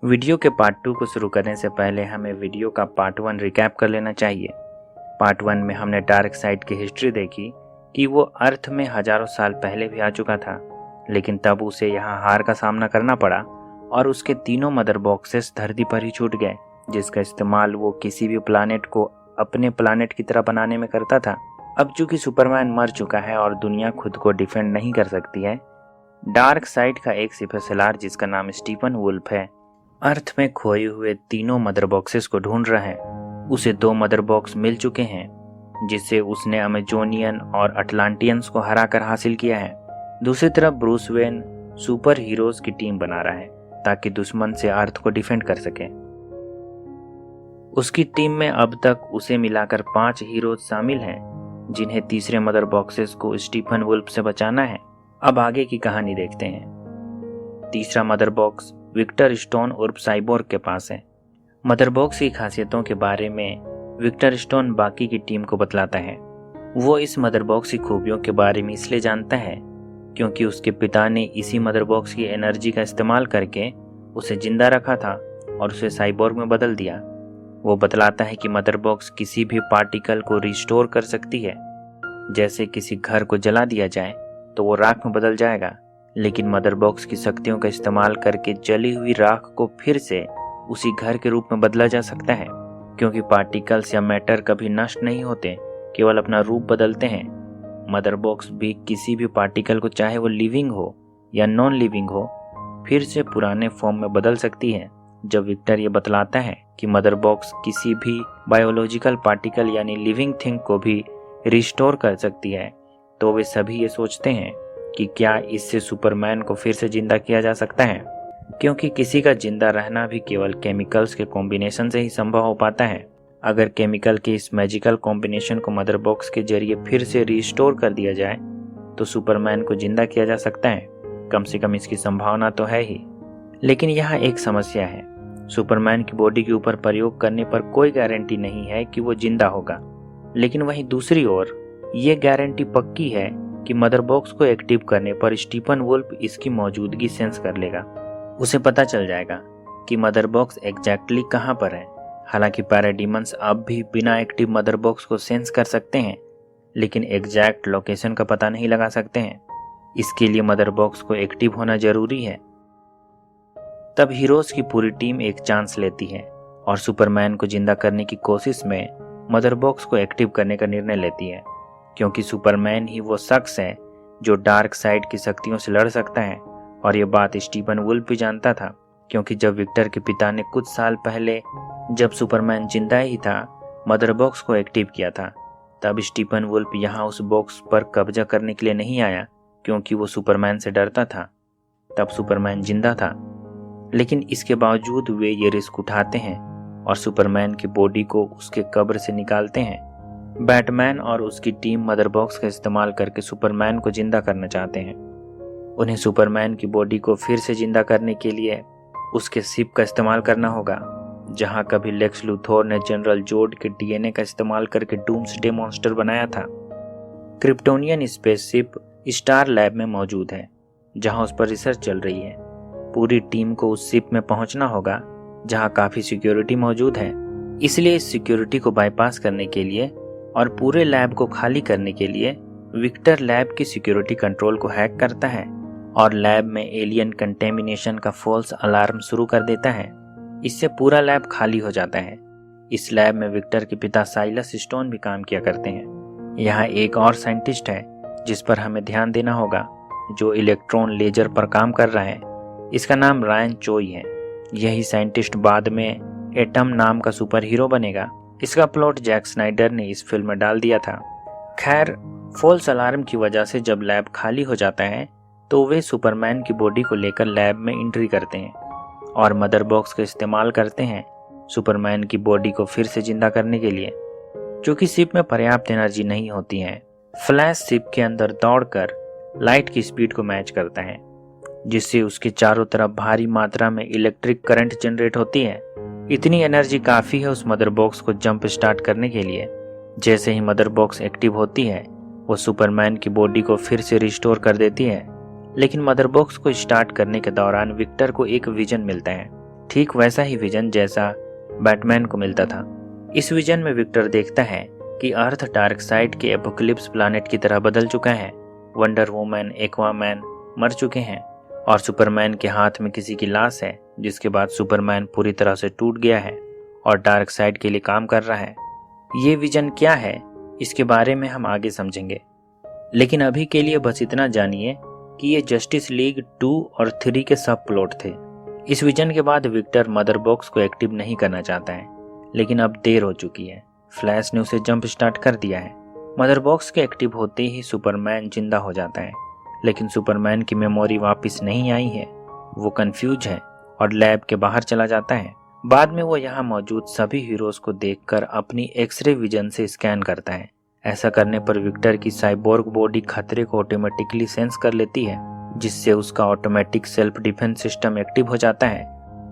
Video के part 2 को शुरू करने से पहले हमें वीडियो का पार्ट 1 रिकैप कर लेना चाहिए। पार्ट 1 में हमने डार्क साइड की हिस्ट्री देखी कि वो अर्थ में हजारों साल पहले भी आ चुका था, लेकिन तब उसे यहाँ हार का सामना करना पड़ा और उसके तीनों मदर बॉक्सेस धरती पर ही छूट गए, जिसका इस्तेमाल वो किसी भी प्लानेट को अपने प्लानेट की तरह बनाने में करता था। अब चूंकि सुपरमैन मर चुका है और दुनिया खुद को डिफेंड नहीं कर सकती है, डार्क साइड का एक सिपहसालार जिसका नाम स्टीफन वुल्फ है, अर्थ में खोए हुए तीनों मदर बॉक्सेस को ढूंढ रहा है। उसे 2 मदर बॉक्स मिल चुके हैं, जिसे उसने अमेजोनियन और अटलांटियंस को हराकर हासिल किया है। दूसरी तरफ ब्रूस वेन सुपर हीरोज की टीम बना रहा है ताकि दुश्मन से अर्थ को डिफेंड कर सके। उसकी टीम में अब तक उसे मिलाकर 5 हीरोज शामिल हैं, जिन्हें तीसरे मदर बॉक्सेस को स्टीफन वुल्फ से बचाना है। अब आगे की कहानी देखते हैं। तीसरा मदर बॉक्स विक्टर स्टोन उर्फ साइबोर्ग के पास है। मदर बॉक्स की खासियतों के बारे में विक्टर स्टोन बाकी की टीम को बतलाता है। वो इस मदर बॉक्स की खूबियों के बारे में इसलिए जानता है क्योंकि उसके पिता ने इसी मदर बॉक्स की एनर्जी का इस्तेमाल करके उसे जिंदा रखा था और उसे साइबोर्ग में बदल दिया। वो बतलाता है कि मदर बॉक्स किसी भी पार्टिकल को रिस्टोर कर सकती है। जैसे किसी घर को जला दिया जाए तो वो राख में बदल जाएगा, लेकिन मदर बॉक्स की शक्तियों का इस्तेमाल करके जली हुई राख को फिर से उसी घर के रूप में बदला जा सकता है, क्योंकि पार्टिकल्स या मैटर कभी नष्ट नहीं होते, केवल अपना रूप बदलते हैं। मदर बॉक्स भी किसी भी पार्टिकल को, चाहे वो लिविंग हो या नॉन लिविंग हो, फिर से पुराने फॉर्म में बदल सकती है। जब विक्टर ये बतलाता है कि मदर बॉक्स किसी भी बायोलॉजिकल पार्टिकल यानी लिविंग थिंग को भी रिस्टोर कर सकती है, तो वे सभी ये सोचते हैं कि क्या इससे सुपरमैन को फिर से जिंदा किया जा सकता है, क्योंकि किसी का जिंदा रहना भी केवल केमिकल्स के कॉम्बिनेशन से ही संभव हो पाता है। अगर केमिकल के इस मैजिकल कॉम्बिनेशन को मदर बॉक्स के जरिए फिर से रिस्टोर कर दिया जाए तो सुपरमैन को जिंदा किया जा सकता है। कम से कम इसकी संभावना तो है ही। लेकिन यहाँ एक समस्या है, सुपरमैन की बॉडी के ऊपर प्रयोग करने पर कोई गारंटी नहीं है कि वो जिंदा होगा। लेकिन वहीं दूसरी ओर ये गारंटी पक्की है कि मदर बॉक्स को एक्टिव करने पर स्टीफन वुल्फ इसकी मौजूदगी सेंस कर लेगा। उसे पता चल जाएगा कि मदर बॉक्स एग्जैक्टली कहाँ पर है। हालांकि पैराडीमंस अब भी बिना एक्टिव मदर बॉक्स को सेंस कर सकते हैं, लेकिन एग्जैक्ट लोकेशन का पता नहीं लगा सकते हैं। इसके लिए मदर बॉक्स को एक्टिव होना जरूरी है। तब हीरोज की पूरी टीम एक चांस लेती है और सुपरमैन को जिंदा करने की कोशिश में मदर बॉक्स को एक्टिव करने का निर्णय लेती है, क्योंकि सुपरमैन ही वो शख्स है जो डार्क साइड की शक्तियों से लड़ सकता है। और ये बात स्टीफन वुल्फ भी जानता था, क्योंकि जब विक्टर के पिता ने कुछ साल पहले, जब सुपरमैन जिंदा ही था, मदर बॉक्स को एक्टिव किया था, तब स्टीफन वुल्फ यहाँ उस बॉक्स पर कब्जा करने के लिए नहीं आया, क्योंकि वो सुपरमैन से डरता था। तब सुपरमैन जिंदा था, लेकिन इसके बावजूद वे ये रिस्क उठाते हैं और सुपरमैन की बॉडी को उसके कब्र से निकालते हैं। बैटमैन और उसकी टीम मदर बॉक्स का इस्तेमाल करके सुपरमैन को जिंदा करना चाहते हैं। उन्हें सुपरमैन की बॉडी को फिर से जिंदा करने के लिए उसके शिप का इस्तेमाल करना होगा, जहां कभी लेक्स लूथोर ने जनरल जोड के डीएनए का इस्तेमाल करके डूम्सडे मॉन्स्टर बनाया था। क्रिप्टोनियन स्पेसशिप स्टार लैब में मौजूद है, जहां उस पर रिसर्च चल रही है। पूरी टीम को उस शिप में पहुंचना होगा, जहां काफी सिक्योरिटी मौजूद है। इसलिए इस सिक्योरिटी को बाईपास करने के लिए और पूरे लैब को खाली करने के लिए विक्टर लैब की सिक्योरिटी कंट्रोल को हैक करता है और लैब में एलियन कंटेमिनेशन का फॉल्स अलार्म शुरू कर देता है। इससे पूरा लैब खाली हो जाता है। इस लैब में विक्टर के पिता साइलस स्टोन भी काम किया करते हैं। यहाँ एक और साइंटिस्ट है जिस पर हमें ध्यान देना होगा, जो इलेक्ट्रॉन लेजर पर काम कर रहा है। इसका नाम रायन चोई है। यही साइंटिस्ट बाद में एटम नाम का सुपर हीरो बनेगा। इसका प्लॉट जैक स्नाइडर ने इस फिल्म में डाल दिया था। खैर, फॉल्स अलार्म की वजह से जब लैब खाली हो जाता है तो वे सुपरमैन की बॉडी को लेकर लैब में एंट्री करते हैं और मदर बॉक्स का इस्तेमाल करते हैं सुपरमैन की बॉडी को फिर से जिंदा करने के लिए। चूंकि शिप में पर्याप्त एनर्जी नहीं होती है, फ्लैश शिप के अंदर दौड़कर लाइट की स्पीड को मैच करता है, जिससे उसके चारों तरफ भारी मात्रा में इलेक्ट्रिक करंट जनरेट होती है। इतनी एनर्जी काफी है उस मदर बॉक्स को जंप स्टार्ट करने के लिए। जैसे ही मदर बॉक्स एक्टिव होती है, वो सुपरमैन की बॉडी को फिर से रिस्टोर कर देती है। लेकिन मदर बॉक्स को स्टार्ट करने के दौरान विक्टर को एक विजन मिलता है। ठीक वैसा ही विजन जैसा बैटमैन को मिलता था। इस विजन में विक्टर देखता है कि अर्थ डार्क साइड के एपोकलिप्स प्लैनेट की तरह बदल चुका है। वंडर वुमन, एक्वामैन मर चुके हैं और सुपरमैन के हाथ में किसी की लाश है, जिसके बाद सुपरमैन पूरी तरह से टूट गया है और डार्क साइड के लिए काम कर रहा है। ये विजन क्या है, इसके बारे में हम आगे समझेंगे, लेकिन अभी के लिए बस इतना जानिए कि ये जस्टिस लीग 2 और 3 के सब प्लॉट थे। इस विजन के बाद विक्टर मदर बॉक्स को एक्टिव नहीं करना चाहता है, लेकिन अब देर हो चुकी है। फ्लैश ने उसे जंप स्टार्ट कर दिया है। मदर बॉक्स के एक्टिव होते ही सुपरमैन जिंदा हो जाता है, लेकिन सुपरमैन की मेमोरी वापस नहीं आई है। वो कंफ्यूज है और लैब के बाहर चला जाता है। बाद में वो यहाँ मौजूद सभी हीरोज को देखकर अपनी एक्सरे विजन से स्कैन करता है। ऐसा करने पर विक्टर की साइबोर्ग बॉडी खतरे को ऑटोमेटिकली सेंस कर लेती है, जिससे उसका automatic self defence system active हो जाता है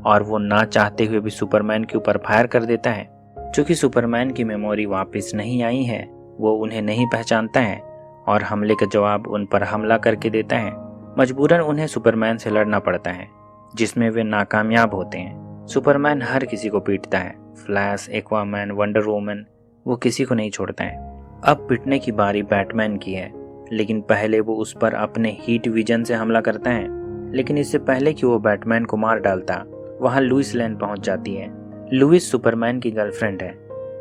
और वो ना चाहते हुए भी सुपरमैन के ऊपर फायर कर देता है। चूंकि सुपरमैन की मेमोरी वापस नहीं आई है, वो उन्हें नहीं पहचानता है और हमले का जवाब उन पर हमला करके देता है। मजबूरन उन्हें सुपरमैन से लड़ना पड़ता है, जिसमें वे नाकामयाब होते हैं। सुपरमैन हर किसी को पीटता है। फ्लैश, एक्वामैन, वंडर वुमन, वो किसी को नहीं छोड़ता है। अब पिटने की बारी बैटमैन की है, लेकिन पहले वो उस पर अपने हीट विजन से हमला करता है। लेकिन इससे पहले कि वो बैटमैन को मार डालता, वहां लुइस लेन पहुंच जाती है। लुइस सुपरमैन की गर्लफ्रेंड है।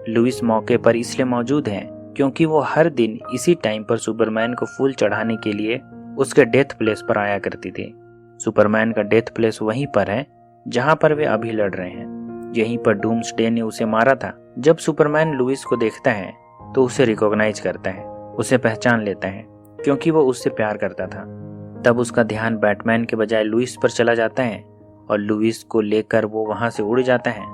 लुइस मौके पर इसलिए मौजूद है क्योंकि वो हर दिन इसी टाइम पर सुपरमैन को फूल चढ़ाने के लिए उसके डेथ प्लेस पर आया करती थी। सुपरमैन का डेथ प्लेस वहीं पर है जहां पर वे अभी लड़ रहे हैं। यहीं पर डूम्सडे ने उसे मारा था। जब सुपरमैन लुइस को देखता है तो उसे रिकॉग्नाइज करता है, उसे पहचान लेता है क्योंकि वो उससे प्यार करता था। तब उसका ध्यान बैटमैन के बजाय लुइस पर चला जाता है और लुइस को लेकर वो वहां से उड़ जाता है।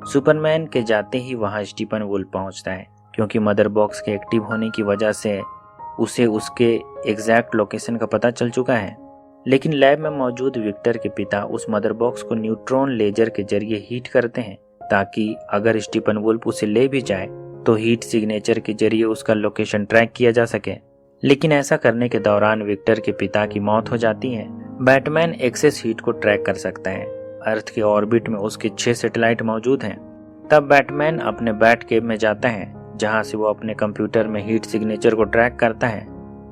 सुपरमैन के जाते ही वहां स्टीफन वुल्फ पहुंचता है, क्योंकि मदर बॉक्स के एक्टिव होने की वजह से उसे उसके एग्जैक्ट लोकेशन का पता चल चुका है। लेकिन लैब में मौजूद विक्टर के पिता उस मदर बॉक्स को न्यूट्रॉन लेजर के जरिए हीट करते हैं, ताकि अगर स्टीफन वुल्फ उसे ले भी जाए तो हीट सिग्नेचर के जरिए उसका लोकेशन ट्रैक किया जा सके। लेकिन ऐसा करने के दौरान विक्टर के पिता की मौत हो जाती है। बैटमैन एक्सेस हीट को ट्रैक कर सकता है। अर्थ के ऑर्बिट में उसके 6 सैटेलाइट मौजूद हैं। तब बैटमैन अपने बैट केव में जाता है, जहां से वो अपने कंप्यूटर में हीट सिग्नेचर को ट्रैक करता है।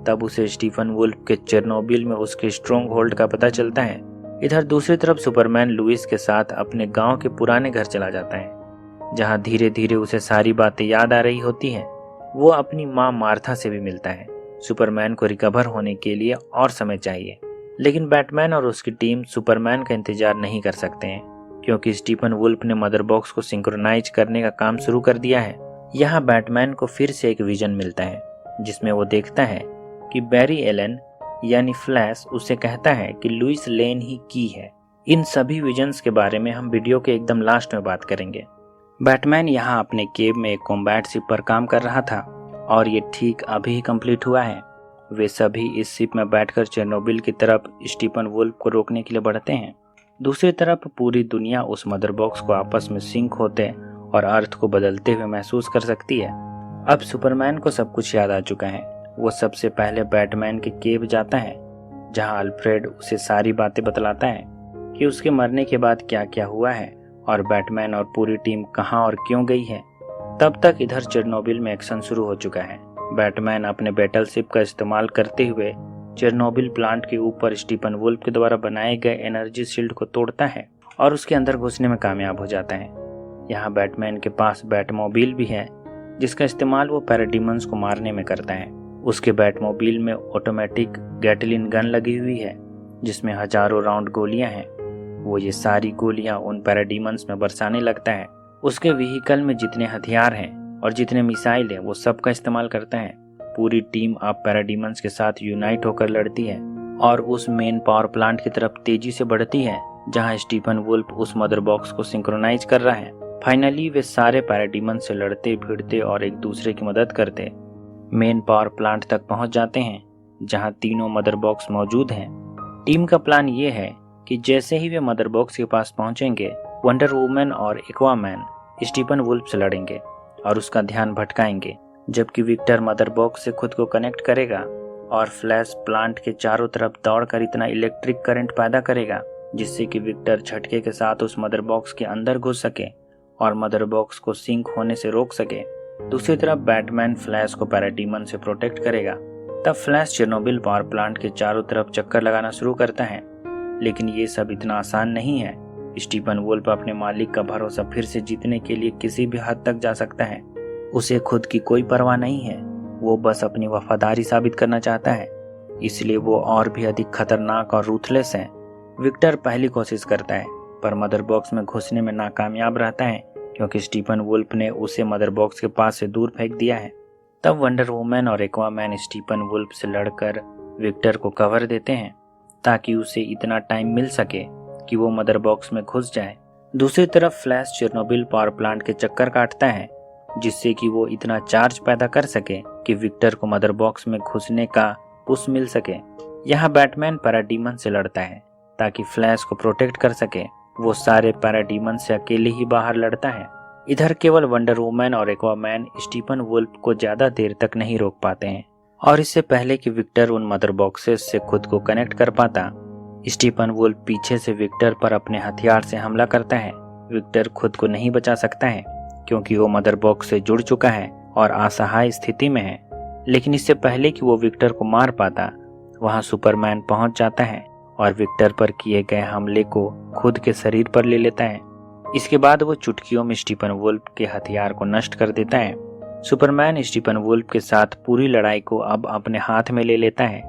तब उसे स्टीफन वुल्फ के चेरनोबिल में उसके स्ट्रॉन्ग होल्ड का पता चलता है। इधर दूसरी तरफ सुपरमैन लुइस के साथ अपने गांव के पुराने घर चला जाता है, जहां धीरे धीरे उसे सारी बातें याद आ रही होती हैं। वो अपनी माँ मार्था से भी मिलता है। सुपरमैन को रिकवर होने के लिए और समय चाहिए, लेकिन बैटमैन और उसकी टीम सुपरमैन का इंतजार नहीं कर सकते हैं, क्योंकि स्टीफन वुल्फ ने मदर बॉक्स को सिंक्रोनाइज करने का काम शुरू कर दिया है। यहाँ बैटमैन को फिर से एक विजन मिलता है, जिसमें वो देखता है कि बैरी एलन यानी फ्लैश उसे कहता है कि लुइस लेन ही की है। इन सभी विजन्स के बारे में हम वीडियो के एकदम लास्ट में बात करेंगे। बैटमैन यहाँ अपने केव में एक कॉम्बैट शिप पर काम कर रहा था और ये ठीक अभी ही कंप्लीट हुआ है। वे सभी इस शिप में बैठकर चेरनोबिल की तरफ स्टीफन वुल्फ को रोकने के लिए बढ़ते हैं। दूसरी तरफ पूरी दुनिया उस मदर बॉक्स को आपस में सिंक होते और अर्थ को बदलते हुए महसूस कर सकती है। अब सुपरमैन को सब कुछ याद आ चुका है। वो सबसे पहले बैटमैन के केव जाता है, जहां अल्फ्रेड उसे सारी बातें बतलाता है कि उसके मरने के बाद क्या क्या हुआ है और बैटमैन और पूरी टीम कहां और क्यों गई है। तब तक इधर चेरनोबिल में एक्शन शुरू हो चुका है। बैटमैन अपने बैटलशिप का इस्तेमाल करते हुए चेरनोबिल प्लांट के ऊपर स्टीफन वुल्फ के द्वारा बनाए गए एनर्जी शील्ड को तोड़ता है और उसके अंदर घुसने में कामयाब हो जाता है। यहाँ बैटमैन के पास बैटमोबिल भी है, जिसका इस्तेमाल वो पैराडीमन्स को मारने में करता है। उसके बैटमोबिल में ऑटोमेटिक गैटलिन गन लगी हुई है, जिसमें हजारों राउंड गोलियां हैं। वो ये सारी गोलियां उन पैराडीमन्स में बरसाने लगता है। उसके व्हीकल में जितने हथियार हैं और जितने मिसाइल हैं, वो सब का इस्तेमाल करता है। पूरी टीम अब पैराडीमन्स के साथ यूनाइट होकर लड़ती है और उस मेन पावर प्लांट की तरफ तेजी से बढ़ती है, जहां स्टीफन वुल्फ उस मदर बॉक्स को सिंक्रोनाइज कर रहा है। फाइनली वे सारे पैराडीमन्स से लड़ते भिड़ते और एक दूसरे की मदद करते मेन पावर प्लांट तक पहुंच जाते हैं, जहां तीनों मदर बॉक्स मौजूद हैं। टीम का प्लान ये है कि जैसे ही वे मदर बॉक्स के पास पहुंचेंगे, वंडर वुमन और एक्वामैन स्टीफन वुल्फ से लड़ेंगे और उसका ध्यान भटकाएंगे, जबकि विक्टर मदर बॉक्स से खुद को कनेक्ट करेगा और फ्लैश प्लांट के चारों तरफ दौड़कर इतना इलेक्ट्रिक करंट पैदा करेगा जिससे कि विक्टर झटके के साथ उस मदर बॉक्स के अंदर घुस सके और मदर बॉक्स को सिंक होने से रोक सके। दूसरी तरफ बैटमैन फ्लैश को पैराडीमन से प्रोटेक्ट करेगा। तब फ्लैश चेर्नोबिल पावर प्लांट के चारों तरफ चक्कर लगाना शुरू करता है, लेकिन ये सब इतना आसान नहीं है। स्टीफन वुल्फ अपने मालिक का भरोसा फिर से जीतने के लिए किसी भी हद तक जा सकता है। उसे खुद की कोई परवाह नहीं है, वो बस अपनी वफादारी साबित करना चाहता है, इसलिए वो और भी अधिक खतरनाक और रूथलेस है। विक्टर पहली कोशिश करता है पर मदर बॉक्स में घुसने में नाकामयाब रहता है क्योंकि स्टीफन वुल्फ ने उसे मदर बॉक्स के पास से दूर फेंक दिया है। तब वंडर वुमन और एक्वामैन स्टीफन वुल्फ से लड़कर विक्टर को कवर देते हैं ताकि उसे इतना टाइम मिल सके कि वो मदर बॉक्स में घुस जाए। दूसरी तरफ फ्लैश चेर्नोबिल पावर प्लांट के चक्कर काटता है जिससे कि वो इतना चार्ज पैदा कर सके कि विक्टर को मदर बॉक्स में घुसने का पुश मिल सके। यहाँ बैटमैन पैराडीमन से लड़ता है ताकि फ्लैश को प्रोटेक्ट कर सके। वो सारे पैराडीमन से अकेले ही बाहर लड़ता है। इधर केवल वंडर वुमन और एक्वामैन स्टीफन वुल्फ को ज्यादा देर तक नहीं रोक पाते हैं और इससे पहले कि विक्टर उन मदर बॉक्सेस से खुद को कनेक्ट कर पाता, स्टीफन वुल्फ पीछे से विक्टर पर अपने हथियार से हमला करता है। विक्टर खुद को नहीं बचा सकता है क्योंकि वो मदर बॉक्स से जुड़ चुका है और असहाय स्थिति में है। लेकिन इससे पहले कि वो विक्टर को मार पाता, वहां सुपरमैन पहुंच जाता है और विक्टर पर किए गए हमले को खुद के शरीर पर ले लेता है। इसके बाद वो चुटकियों में स्टीफन वुल्फ के हथियार को नष्ट कर देता है। सुपरमैन स्टीफन वुल्फ के साथ पूरी लड़ाई को अब अपने हाथ में ले लेता है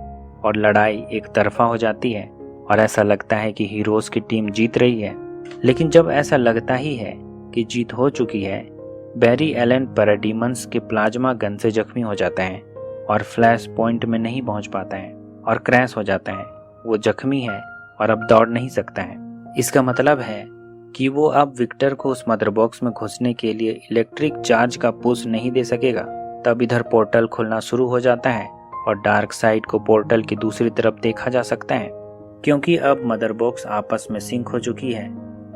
और लड़ाई एक तरफा हो जाती है और ऐसा लगता है कि हीरोज की टीम जीत रही है। लेकिन जब ऐसा लगता ही है कि जीत हो चुकी है, बैरी एलन पैराडीमन्स के प्लाज्मा गन से जख्मी हो जाता है और फ्लैश पॉइंट में नहीं पहुंच पाता है और क्रैश हो जाता है। वो जख्मी है और अब दौड़ नहीं सकता है। इसका मतलब है कि वो अब विक्टर को उस मदर बॉक्स में घुसने के लिए इलेक्ट्रिक चार्ज का पुश नहीं दे सकेगा। तब इधर पोर्टल खुलना शुरू हो जाता है और डार्क साइड को पोर्टल की दूसरी तरफ देखा जा सकता है क्योंकि अब मदर बॉक्स आपस में सिंक हो चुकी है।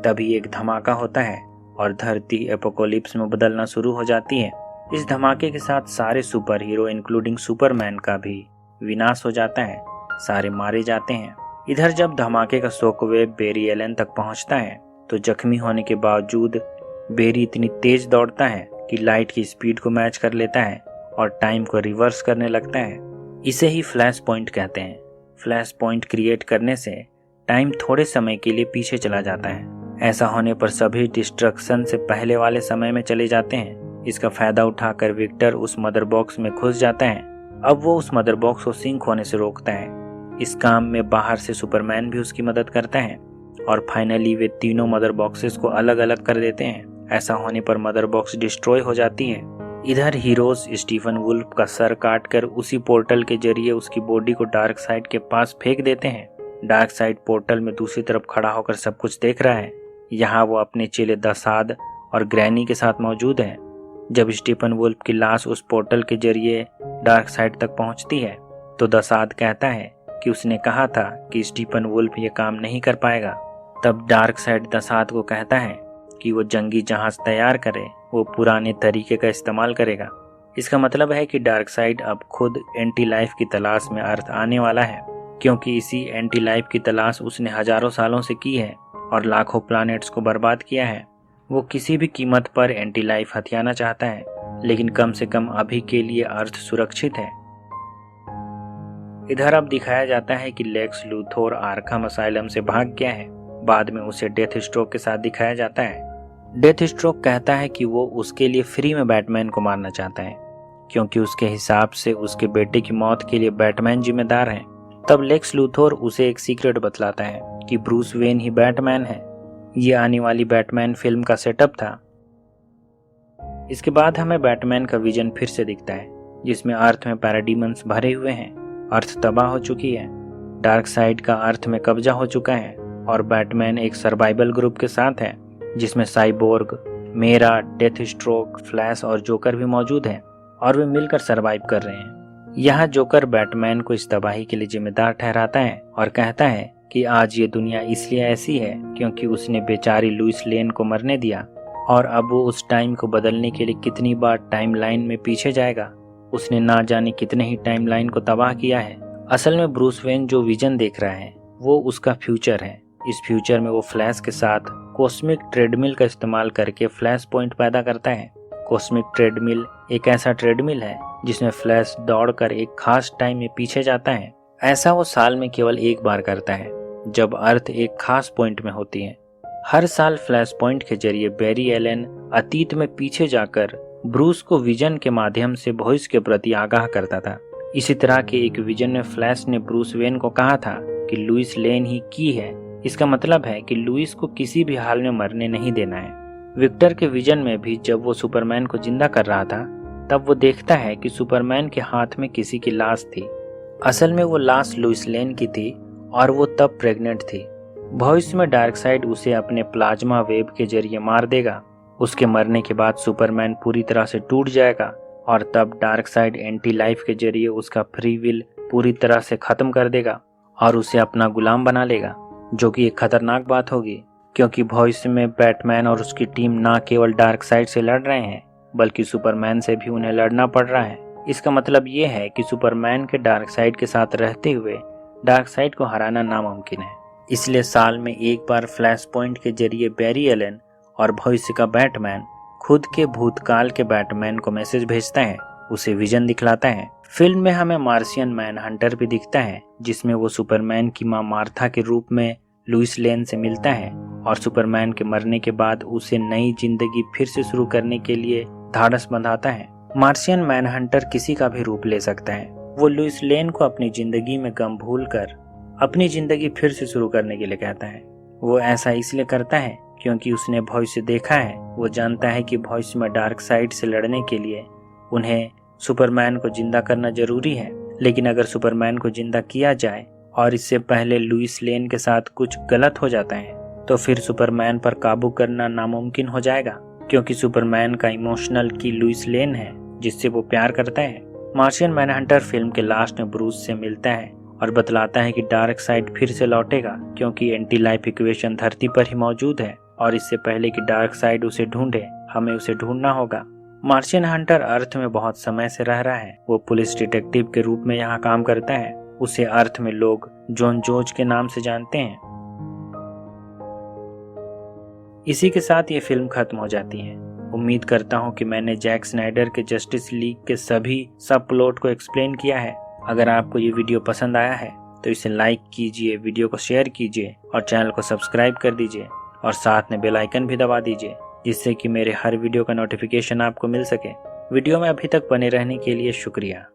तभी एक धमाका होता है और धरती एपोकलिप्स में बदलना शुरू हो जाती है। इस धमाके के साथ सारे सुपर हीरो इंक्लूडिंग सुपरमैन का भी विनाश हो जाता है, सारे मारे जाते हैं। इधर जब धमाके का शॉकवेव बेरी एलन तक पहुंचता है तो जख्मी होने के बावजूद बेरी इतनी तेज दौड़ता है कि लाइट की स्पीड को मैच कर लेता है और टाइम को रिवर्स करने लगता है। इसे ही फ्लैश पॉइंट कहते हैं। फ्लैश पॉइंट क्रिएट करने से टाइम थोड़े समय के लिए पीछे चला जाता है। ऐसा होने पर सभी डिस्ट्रक्शन से पहले वाले समय में चले जाते हैं। इसका फायदा उठाकर विक्टर उस मदर बॉक्स में घुस जाता है। अब वो उस मदर बॉक्स को सिंक होने से रोकता है। इस काम में बाहर से सुपरमैन भी उसकी मदद करता है और फाइनली वे तीनों मदर बॉक्सेस को अलग अलग कर देते हैं। ऐसा होने पर मदर बॉक्स डिस्ट्रॉय हो जाती है। इधर हीरोज स्टीफन वुल्फ का सर काटकर उसी पोर्टल के जरिए उसकी बॉडी को डार्क साइड के पास फेंक देते हैं। डार्क साइड पोर्टल में दूसरी तरफ खड़ा होकर सब कुछ देख रहा है। यहाँ वो अपने चेले दसाद और ग्रैनी के साथ मौजूद है। जब स्टीफन वुल्फ की लाश उस पोर्टल के जरिए डार्क साइड तक पहुंचती है तो दसाद कहता है कि उसने कहा था कि स्टीफन वुल्फ ये काम नहीं कर पाएगा। तब डार्क साइड दसाद को कहता है कि वो जंगी जहाज तैयार करे, वो पुराने तरीके का इस्तेमाल करेगा। इसका मतलब है कि डार्क साइड अब खुद एंटी लाइफ की तलाश में अर्थ आने वाला है क्योंकि इसी एंटी लाइफ की तलाश उसने हजारों सालों से की है और लाखों प्लैनेट्स को बर्बाद किया है। वो किसी भी कीमत पर एंटी लाइफ हथियाना चाहता है, लेकिन कम से कम अभी के लिए अर्थ सुरक्षित है। इधर अब दिखाया जाता है कि लेक्स लूथोर आर्खम असाइलम से भाग गया है। बाद में उसे डेथ स्ट्रोक के साथ दिखाया जाता है। डेथ स्ट्रोक कहता है कि वो उसके लिए फ्री में बैटमैन को मारना चाहता है क्योंकि उसके हिसाब से उसके बेटे की मौत के लिए बैटमैन जिम्मेदार है। तब लेक्स लूथोर उसे एक सीक्रेट बतलाता है कि ब्रूस वेन ही बैटमैन है। ये आने वाली बैटमैन फिल्म का सेटअप था। इसके बाद हमें बैटमैन का विजन फिर से दिखता है जिसमें अर्थ में पैराडीमन्स भरे हुए हैं। अर्थ तबाह हो चुकी है, डार्क साइड का अर्थ में कब्जा हो चुका है और बैटमैन एक सर्वाइवल ग्रुप के साथ है जिसमें साइबोर्ग, मेरा, डेथ स्ट्रोक, फ्लैश और जोकर भी मौजूद हैं और वे मिलकर सर्वाइव कर रहे हैं। यहाँ जोकर बैटमैन को इस तबाही के लिए जिम्मेदार ठहराता है और कहता है कि आज ये दुनिया इसलिए ऐसी है क्योंकि उसने बेचारी लुइस लेन को मरने दिया और अब वो उस टाइम को बदलने के लिए कितनी बार टाइमलाइन में पीछे जाएगा। उसने ना जाने कितने ही टाइमलाइन को तबाह किया है। असल में ब्रूस वेन जो विजन देख रहा है वो उसका फ्यूचर है। इस फ्यूचर में वो फ्लैश के साथ कॉस्मिक ट्रेडमिल का इस्तेमाल करके फ्लैश पॉइंट पैदा करता है। कॉस्मिक ट्रेडमिल एक ऐसा ट्रेडमिल है जिसमें फ्लैश दौड़कर एक खास टाइम में पीछे जाता है। ऐसा वो साल में केवल एक बार करता है, जब अर्थ एक खास पॉइंट में होती है। हर साल फ्लैश पॉइंट के जरिए बैरी एलन अतीत में पीछे जाकर ब्रूस को विजन के माध्यम से भविष्य के प्रति आगाह करता था। इसी तरह के एक विजन में फ्लैश ने ब्रूस वेन को कहा था कि लुइस लेन ही की है। इसका मतलब है कि लुइस को किसी भी हाल में मरने नहीं देना है। विक्टर के विजन में भी जब वो सुपरमैन को जिंदा कर रहा था, तब वो देखता है कि सुपरमैन के हाथ में किसी की लाश थी। असल में वो लाश लुइस लेन की थी और वो तब प्रेग्नेंट थी। भविष्य में डार्कसाइड उसे अपने प्लाज्मा वेव के जरिए मार देगा। उसके मरने के बाद सुपरमैन पूरी तरह से टूट जाएगा और तब डार्कसाइड एंटी लाइफ के जरिए उसका फ्री विल पूरी तरह से खत्म कर देगा और उसे अपना गुलाम बना लेगा, जो कि एक खतरनाक बात होगी, क्योंकि भविष्य में बैटमैन और उसकी टीम ना केवल डार्कसाइड से लड़ रहे हैं बल्कि सुपरमैन से भी उन्हें लड़ना पड़ रहा है। इसका मतलब ये है कि सुपरमैन के डार्कसाइड के साथ रहते हुए डार्कसाइड को हराना नामुमकिन है। इसलिए साल में एक बार फ्लैश पॉइंट के जरिए बैरी एलन और भविष्य का बैटमैन खुद के भूतकाल के बैटमैन को मैसेज भेजता है, उसे विजन दिखलाता है। फिल्म में हमें मार्शियन मैन हंटर भी दिखता है, जिसमें वो सुपरमैन की मां मार्था के रूप में लुइस लेन से मिलता है और सुपरमैन के मरने के बाद उसे नई जिंदगी फिर से शुरू करने के लिए धाड़स बंधाता है। मार्शियन मैन हंटर किसी का भी रूप ले सकता है। वो लुइस लेन को अपनी जिंदगी में गम भूलकर अपनी जिंदगी फिर से शुरू करने के लिए कहता है। वो ऐसा इसलिए करता है क्योंकि उसने भविष्य देखा है। वो जानता है कि भविष्य में डार्कसाइड से लड़ने के लिए उन्हें सुपरमैन को जिंदा करना जरूरी है, लेकिन अगर सुपरमैन को जिंदा किया जाए और इससे पहले लुइस लेन के साथ कुछ गलत हो जाता है तो फिर सुपरमैन पर काबू करना नामुमकिन हो जाएगा, क्योंकि सुपरमैन का इमोशनल की लुइस लेन है जिससे वो प्यार करता है। मार्शियन मैनहंटर फिल्म के लास्ट में ब्रूस से मिलता है और बतलाता है कि डार्कसाइड फिर से लौटेगा, क्योंकि एंटी लाइफ इक्वेशन धरती पर ही मौजूद है और इससे पहले कि डार्कसाइड उसे ढूंढे हमें उसे ढूंढना होगा। मार्शियन हंटर अर्थ में बहुत समय से रह रहा है। वो पुलिस डिटेक्टिव के रूप में यहाँ काम करता है। उसे अर्थ में लोग जॉन जॉर्ज के नाम से जानते हैं। इसी के साथ ये फिल्म खत्म हो जाती है। उम्मीद करता हूँ कि मैंने जैक स्नाइडर के जस्टिस लीग के सभी सब प्लॉट को एक्सप्लेन किया है। अगर आपको ये वीडियो पसंद आया है तो इसे लाइक कीजिए, वीडियो को शेयर कीजिए और चैनल को सब्सक्राइब कर दीजिए और साथ में बेल आइकन भी दबा दीजिए, जिससे कि मेरे हर वीडियो का नोटिफिकेशन आपको मिल सके। वीडियो में अभी तक बने रहने के लिए शुक्रिया।